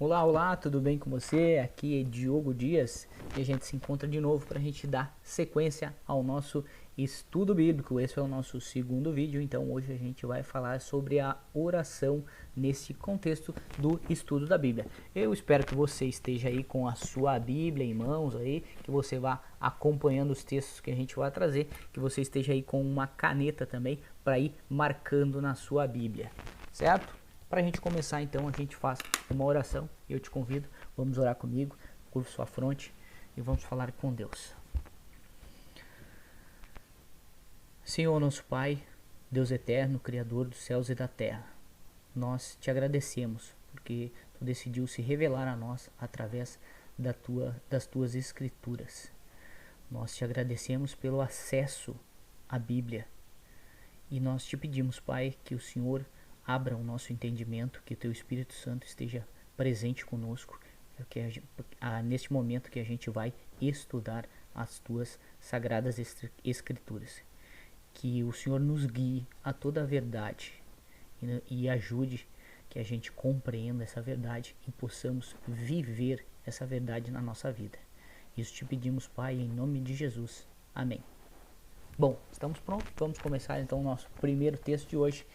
Olá, olá, tudo bem com você? Aqui é Diogo Dias e a gente se encontra de novo para a gente dar sequência ao nosso estudo bíblico. Esse é o nosso segundo vídeo, então hoje a gente vai falar sobre a oração nesse contexto do estudo da Bíblia. Eu espero que você esteja aí com a sua Bíblia em mãos aí, que você vá acompanhando os textos que a gente vai trazer, que você esteja aí com uma caneta também para ir marcando na sua Bíblia, certo? Para a gente começar, então, a gente faz uma oração. Eu te convido, vamos orar comigo, curva sua fronte e vamos falar com Deus. Senhor, nosso Pai, Deus eterno, Criador dos céus e da terra, nós te agradecemos porque tu decidiu se revelar a nós através das tuas escrituras. Nós te agradecemos pelo acesso à Bíblia e nós te pedimos, Pai, que o Senhor abra o nosso entendimento, que o teu Espírito Santo esteja presente conosco, neste momento que a gente vai estudar as tuas sagradas escrituras. Que o Senhor nos guie a toda a verdade e ajude que a gente compreenda essa verdade e possamos viver essa verdade na nossa vida. Isso te pedimos, Pai, em nome de Jesus. Amém. Bom, estamos prontos? Vamos começar então o nosso primeiro texto de hoje.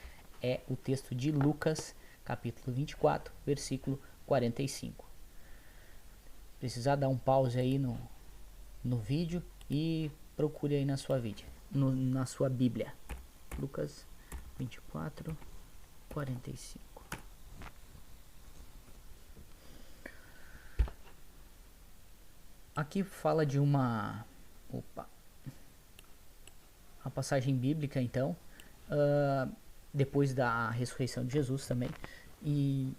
É o texto de Lucas, capítulo 24, versículo 45. Precisar dar um pause aí no vídeo e procure aí na sua na sua Bíblia. Lucas 24, 45. Aqui fala de uma passagem bíblica, então, depois da ressurreição de Jesus também, e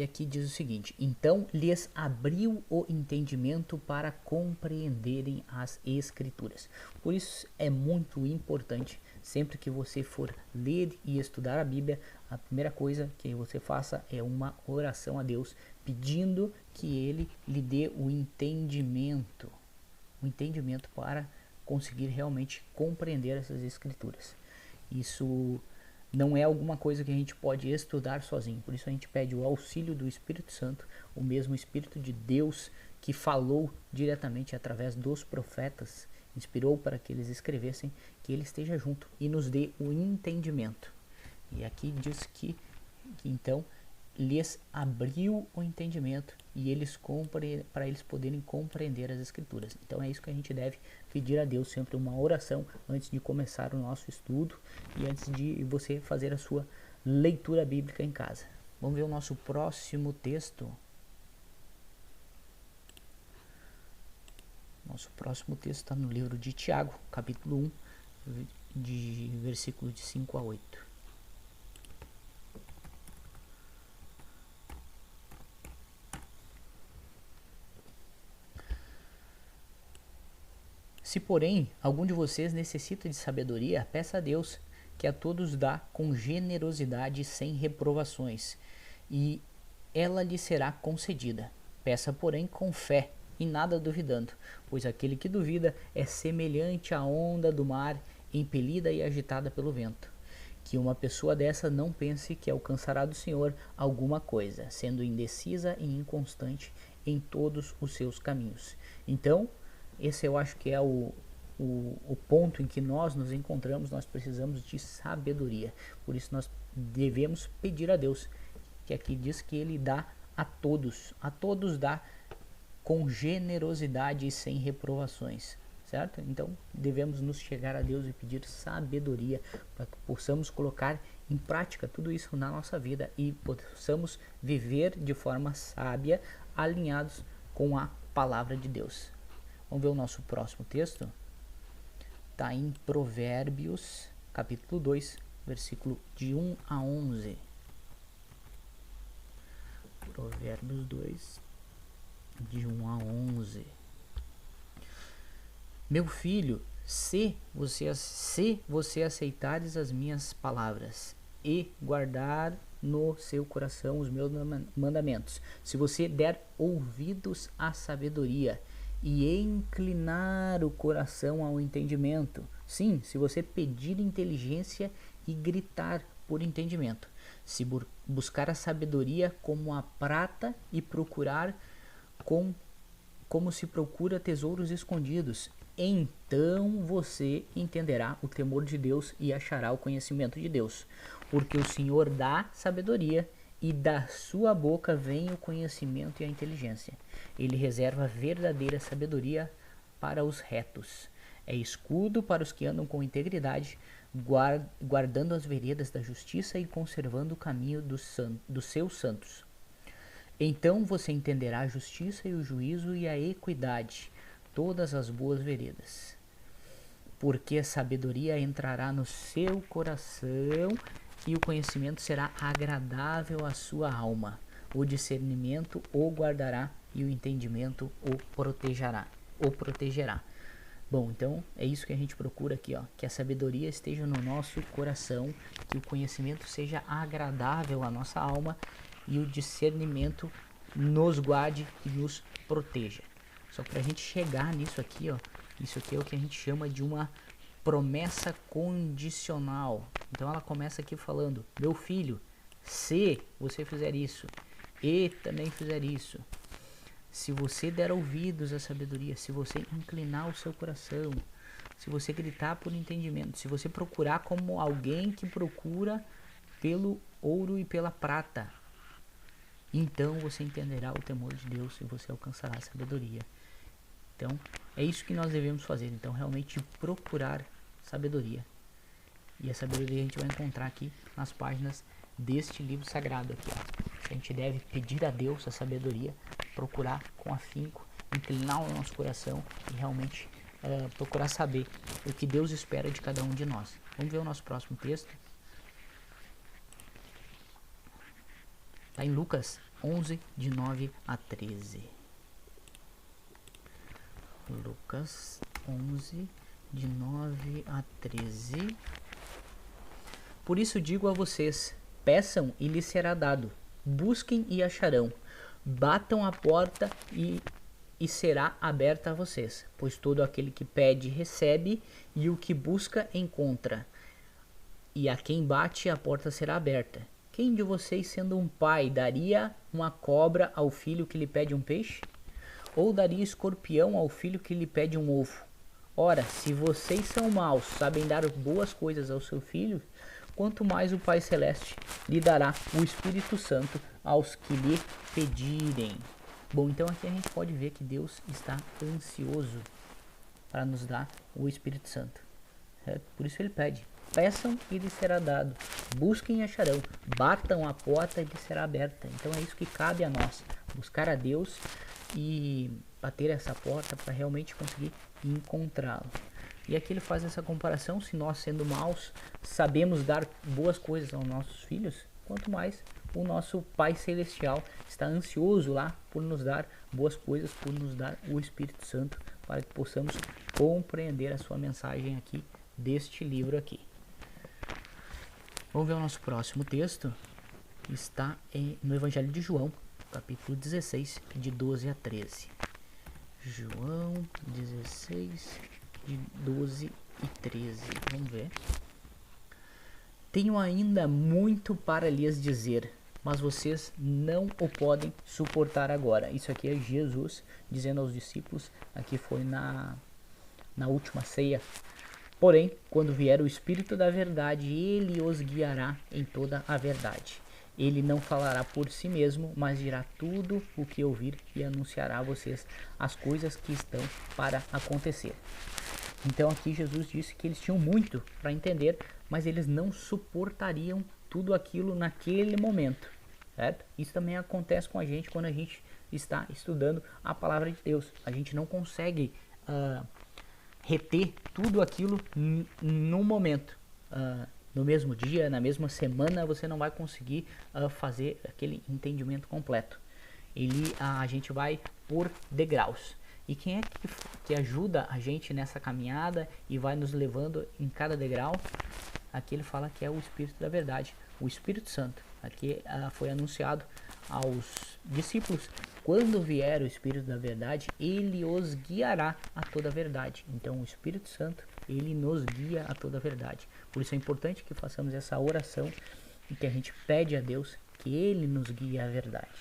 aqui diz o seguinte: então lhes abriu o entendimento para compreenderem as escrituras. Por isso é muito importante, sempre que você for ler e estudar a Bíblia, a primeira coisa que você faça é uma oração a Deus, pedindo que Ele lhe dê o entendimento para conseguir realmente compreender essas escrituras. Isso não é alguma coisa que a gente pode estudar sozinho, por isso a gente pede o auxílio do Espírito Santo, o mesmo Espírito de Deus que falou diretamente através dos profetas, inspirou para que eles escrevessem, que ele esteja junto e nos dê o entendimento. E aqui diz que então lhes abriu o entendimento e para eles poderem compreender as escrituras. Então é isso que a gente deve pedir a Deus, sempre uma oração antes de começar o nosso estudo e antes de você fazer a sua leitura bíblica em casa. Vamos ver o nosso próximo texto. Nosso próximo texto está no livro de Tiago, capítulo 1, de versículos de 5 a 8. Se, porém, algum de vocês necessita de sabedoria, peça a Deus, que a todos dá com generosidade sem reprovações, e ela lhe será concedida. Peça, porém, com fé, e nada duvidando, pois aquele que duvida é semelhante à onda do mar, impelida e agitada pelo vento. Que uma pessoa dessa não pense que alcançará do Senhor alguma coisa, sendo indecisa e inconstante em todos os seus caminhos. Então, esse eu acho que é o ponto em que nós nos encontramos. Nós precisamos de sabedoria, por isso nós devemos pedir a Deus, que aqui diz que ele dá a todos dá com generosidade e sem reprovações, certo? Então devemos nos chegar a Deus e pedir sabedoria para que possamos colocar em prática tudo isso na nossa vida e possamos viver de forma sábia, alinhados com a palavra de Deus. Vamos ver o nosso próximo texto? Está em Provérbios, capítulo 2, versículo de 1 a 11. Provérbios 2, de 1 a 11. Meu filho, se você aceitares as minhas palavras e guardar no seu coração os meus mandamentos, se você der ouvidos à sabedoria e inclinar o coração ao entendimento. Sim, se você pedir inteligência e gritar por entendimento. se buscar a sabedoria como a prata e procurar como se procura tesouros escondidos, então você entenderá o temor de Deus e achará o conhecimento de Deus, porque o Senhor dá sabedoria e da sua boca vem o conhecimento e a inteligência. Ele reserva verdadeira sabedoria para os retos. É escudo para os que andam com integridade, guardando as veredas da justiça e conservando o caminho dos seus santos. Então você entenderá a justiça e o juízo e a equidade, todas as boas veredas. Porque a sabedoria entrará no seu coração e o conhecimento será agradável à sua alma. O discernimento o guardará e o entendimento o protegerá. Bom, então é isso que a gente procura aqui, ó, que a sabedoria esteja no nosso coração, que o conhecimento seja agradável à nossa alma e o discernimento nos guarde e nos proteja. Só para a gente chegar nisso aqui, ó, isso aqui é o que a gente chama de uma promessa condicional. Então ela começa aqui falando: meu filho, se você fizer isso e também fizer isso, se você der ouvidos à sabedoria, se você inclinar o seu coração, se você gritar por entendimento, se você procurar como alguém que procura pelo ouro e pela prata, então você entenderá o temor de Deus e você alcançará a sabedoria. Então, é isso que nós devemos fazer. Então, realmente procurar sabedoria. E a sabedoria a gente vai encontrar aqui nas páginas deste livro sagrado aqui, ó. A gente deve pedir a Deus a sabedoria, procurar com afinco, inclinar o nosso coração e realmente procurar saber o que Deus espera de cada um de nós. Vamos ver o nosso próximo texto. Está em Lucas 11, de 9 a 13. Lucas 11, de 9 a 13. Por isso digo a vocês, peçam e lhes será dado, busquem e acharão, batam a porta e será aberta a vocês, pois todo aquele que pede recebe, e o que busca encontra, e a quem bate a porta será aberta. Quem de vocês, sendo um pai, daria uma cobra ao filho que lhe pede um peixe? Ou daria escorpião ao filho que lhe pede um ovo? Ora, se vocês são maus, sabem dar boas coisas ao seu filho, quanto mais o Pai Celeste lhe dará o Espírito Santo aos que lhe pedirem. Bom, então aqui a gente pode ver que Deus está ansioso para nos dar o Espírito Santo. Por isso ele pede: peçam e lhes será dado, busquem e acharão, batam a porta e lhes será aberta. Então é isso que cabe a nós, buscar a Deus e bater essa porta para realmente conseguir encontrá-lo. E aqui ele faz essa comparação: se nós, sendo maus, sabemos dar boas coisas aos nossos filhos, quanto mais o nosso Pai Celestial está ansioso lá por nos dar boas coisas, por nos dar o Espírito Santo, para que possamos compreender a sua mensagem aqui deste livro aqui. Vamos ver o nosso próximo texto. Está no Evangelho de João, capítulo 16, de 12 a 13. João 16, de 12 e 13. Vamos ver. Tenho ainda muito para lhes dizer, mas vocês não o podem suportar agora. Isso aqui é Jesus dizendo aos discípulos. Aqui foi na última ceia. Porém, quando vier o Espírito da verdade, ele os guiará em toda a verdade. Ele não falará por si mesmo, mas dirá tudo o que ouvir e anunciará a vocês as coisas que estão para acontecer. Então aqui Jesus disse que eles tinham muito para entender, mas eles não suportariam tudo aquilo naquele momento, certo? Isso também acontece com a gente quando a gente está estudando a palavra de Deus. A gente não consegue reter tudo aquilo no momento. No mesmo dia, na mesma semana, você não vai conseguir fazer aquele entendimento completo. A gente vai por degraus. E quem é que ajuda a gente nessa caminhada e vai nos levando em cada degrau? Aqui ele fala que é o Espírito da Verdade, o Espírito Santo. Aqui foi anunciado aos discípulos: quando vier o Espírito da Verdade, ele os guiará a toda a verdade. Então o Espírito Santo, ele nos guia a toda a verdade. Por isso é importante que façamos essa oração e que a gente pede a Deus que Ele nos guie à verdade,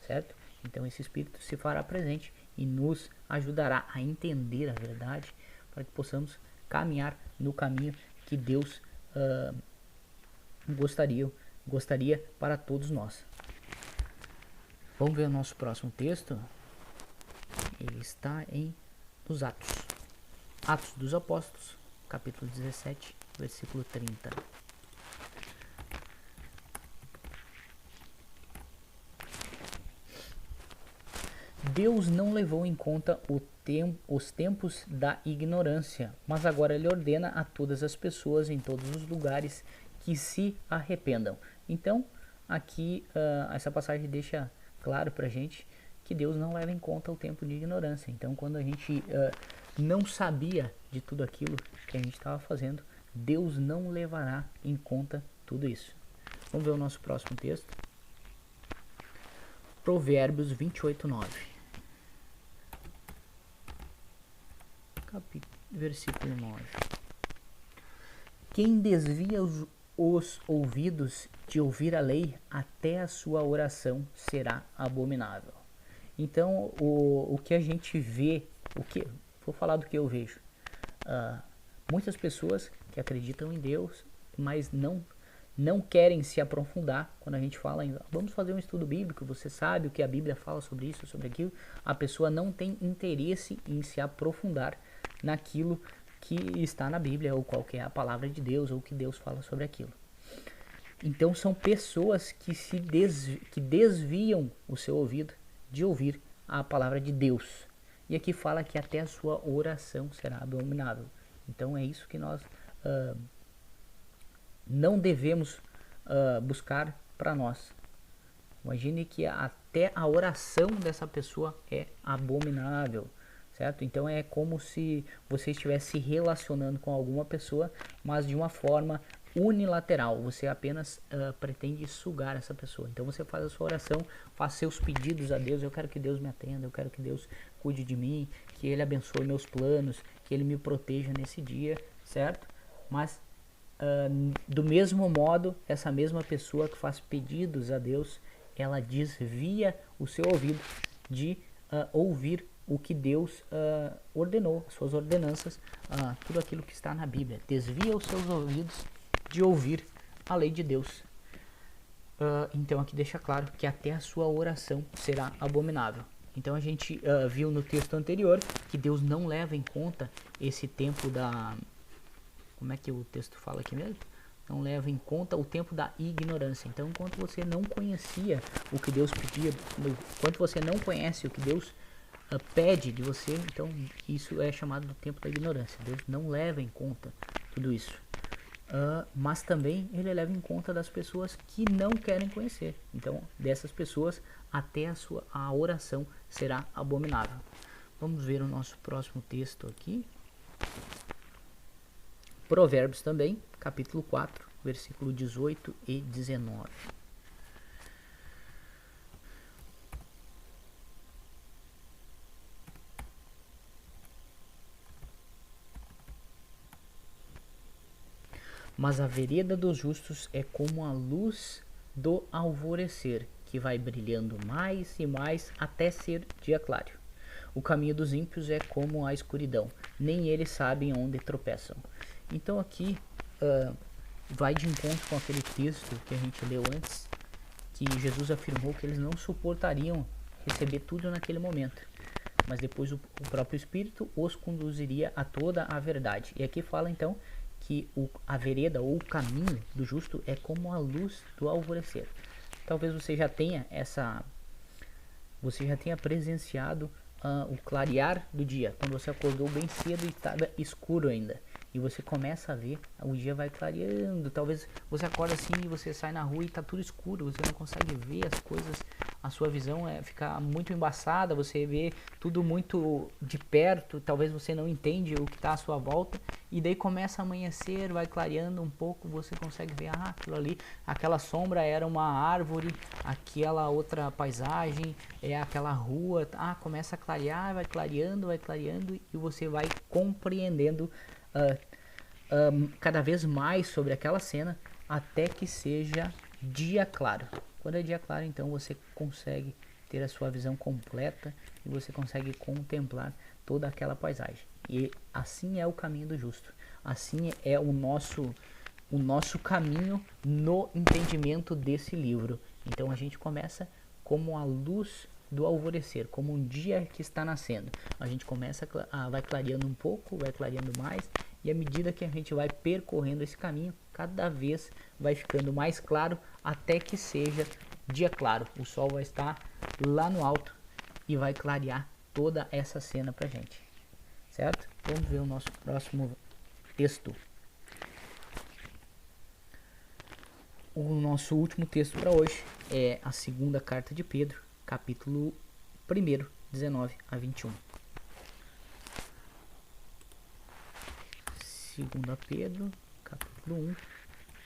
certo? Então esse Espírito se fará presente e nos ajudará a entender a verdade para que possamos caminhar no caminho que Deus gostaria para todos nós. Vamos ver o nosso próximo texto. Ele está nos Atos. Atos dos Apóstolos, capítulo 17, versículo 30. Deus não levou em conta os tempos da ignorância, mas agora Ele ordena a todas as pessoas em todos os lugares que se arrependam. Então, aqui essa passagem deixa claro pra gente que Deus não leva em conta o tempo de ignorância. Então, quando a gente não sabia de tudo aquilo que a gente estava fazendo, Deus não levará em conta tudo isso. Vamos ver o nosso próximo texto. Provérbios 28, 9. Versículo 9. Quem desvia os ouvidos de ouvir a lei, até a sua oração será abominável. Então, o que a gente vê, vou falar do que eu vejo. Muitas pessoas que acreditam em Deus, mas não querem se aprofundar. Quando a gente fala vamos fazer um estudo bíblico, você sabe o que a Bíblia fala sobre isso, sobre aquilo, a pessoa não tem interesse em se aprofundar naquilo que está na Bíblia, ou qual que é a palavra de Deus, ou o que Deus fala sobre aquilo. Então são pessoas que que desviam o seu ouvido de ouvir a palavra de Deus. E aqui fala que até a sua oração será abominável. Então é isso que nós não devemos buscar para nós. Imagine que até a oração dessa pessoa é abominável, certo? Então é como se você estivesse se relacionando com alguma pessoa, mas de uma forma unilateral. Você apenas pretende sugar essa pessoa. Então você faz a sua oração, faz seus pedidos a Deus. Eu quero que Deus me atenda, eu quero que Deus cuide de mim, que Ele abençoe meus planos, que Ele me proteja nesse dia, certo? Mas do mesmo modo, essa mesma pessoa que faz pedidos a Deus, ela desvia o seu ouvido de ouvir o que Deus ordenou, suas ordenanças, tudo aquilo que está na Bíblia. Desvia os seus ouvidos de ouvir a lei de Deus. Então aqui deixa claro que até a sua oração será abominável. Então a gente viu no texto anterior que Deus não leva em conta esse tempo da... Como é que o texto fala aqui mesmo? Não leva em conta o tempo da ignorância. Então, enquanto você não conhecia o que Deus pedia, enquanto você não conhece o que Deus pede de você, então isso é chamado do tempo da ignorância. Deus não leva em conta tudo isso. Mas também Ele leva em conta das pessoas que não querem conhecer. Então, dessas pessoas, até a oração será abominável. Vamos ver o nosso próximo texto aqui. Provérbios também, capítulo 4, versículo 18 e 19. Mas a vereda dos justos é como a luz do alvorecer, que vai brilhando mais e mais até ser dia claro. O caminho dos ímpios é como a escuridão, nem eles sabem onde tropeçam. Então aqui vai de encontro com aquele texto que a gente leu antes, que Jesus afirmou que eles não suportariam receber tudo naquele momento, mas depois o próprio Espírito os conduziria a toda a verdade. E aqui fala então que a vereda ou o caminho do justo é como a luz do alvorecer. Talvez você já tenha presenciado o clarear do dia, quando você acordou bem cedo e estava escuro ainda, e você começa a ver, o dia vai clareando. Talvez você acorda assim e você sai na rua e está tudo escuro, você não consegue ver as coisas, a sua visão fica muito embaçada, você vê tudo muito de perto, talvez você não entende o que está à sua volta, e daí começa a amanhecer, vai clareando um pouco, você consegue ver, aquilo ali, aquela sombra era uma árvore, aquela outra paisagem é aquela rua, começa a clarear, vai clareando, e você vai compreendendo cada vez mais sobre aquela cena, até que seja dia claro. Quando é dia claro, então você consegue ter a sua visão completa e você consegue contemplar toda aquela paisagem. E assim é o caminho do justo. Assim é o nosso caminho no entendimento desse livro. Então a gente começa como a luz do alvorecer, como um dia que está nascendo. A gente começa vai clareando um pouco, vai clareando mais, e à medida que a gente vai percorrendo esse caminho, cada vez vai ficando mais claro, até que seja dia claro. O sol vai estar lá no alto e vai clarear toda essa cena pra gente, certo? Vamos ver o nosso próximo texto. O nosso último texto para hoje é a segunda carta de Pedro, capítulo 1, 19 a 21. Segunda Pedro, capítulo 1,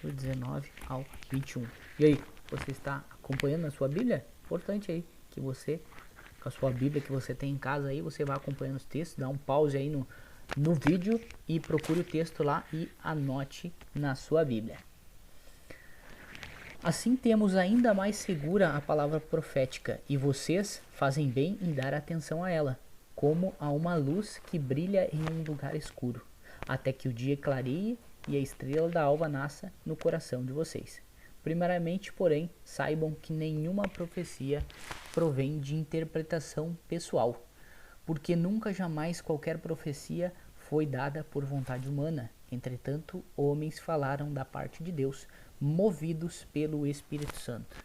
do 19 ao 21. E aí, você está acompanhando a sua Bíblia? Importante aí que você, com a sua Bíblia que você tem em casa aí, você vai acompanhando os textos, dá um pause aí no vídeo e procure o texto lá e anote na sua Bíblia. Assim temos ainda mais segura a palavra profética, e vocês fazem bem em dar atenção a ela, como a uma luz que brilha em um lugar escuro, até que o dia clareie e a estrela da alva nasça no coração de vocês. Primeiramente, porém, saibam que nenhuma profecia provém de interpretação pessoal, porque nunca jamais qualquer profecia foi dada por vontade humana. Entretanto, homens falaram da parte de Deus, movidos pelo Espírito Santo.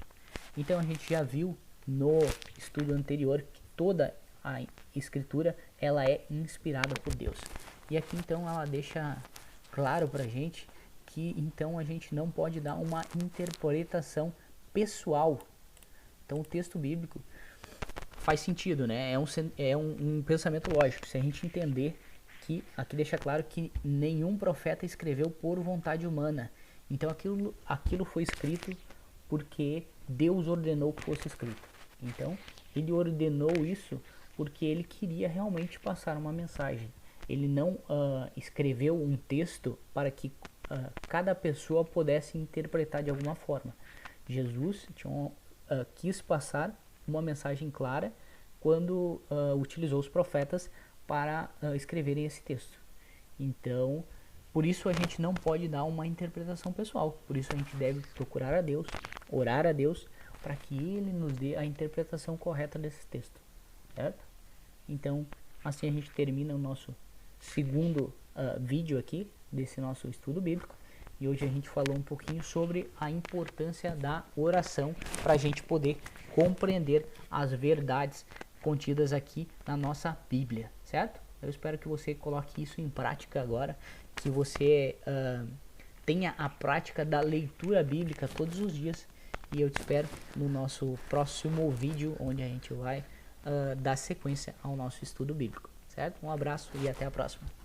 Então a gente já viu no estudo anterior que toda a escritura ela é inspirada por Deus. E aqui então ela deixa claro pra gente que então a gente não pode dar uma interpretação pessoal. Então o texto bíblico faz sentido, né? É um pensamento lógico. Se a gente entender que aqui deixa claro que nenhum profeta escreveu por vontade humana. Então aquilo foi escrito porque Deus ordenou que fosse escrito. Então ele ordenou isso porque ele queria realmente passar uma mensagem. Ele não escreveu um texto para que cada pessoa pudesse interpretar de alguma forma. Jesus quis passar uma mensagem clara quando utilizou os profetas para escreverem esse texto. Então, por isso a gente não pode dar uma interpretação pessoal. Por isso a gente deve procurar a Deus, orar a Deus, para que Ele nos dê a interpretação correta desse texto, certo? Então, assim a gente termina o nosso segundo vídeo aqui, desse nosso estudo bíblico. E hoje a gente falou um pouquinho sobre a importância da oração, para a gente poder compreender as verdades contidas aqui na nossa Bíblia, certo? Eu espero que você coloque isso em prática agora, que você tenha a prática da leitura bíblica todos os dias, e eu te espero no nosso próximo vídeo, onde a gente vai dar sequência ao nosso estudo bíblico, certo? Um abraço e até a próxima.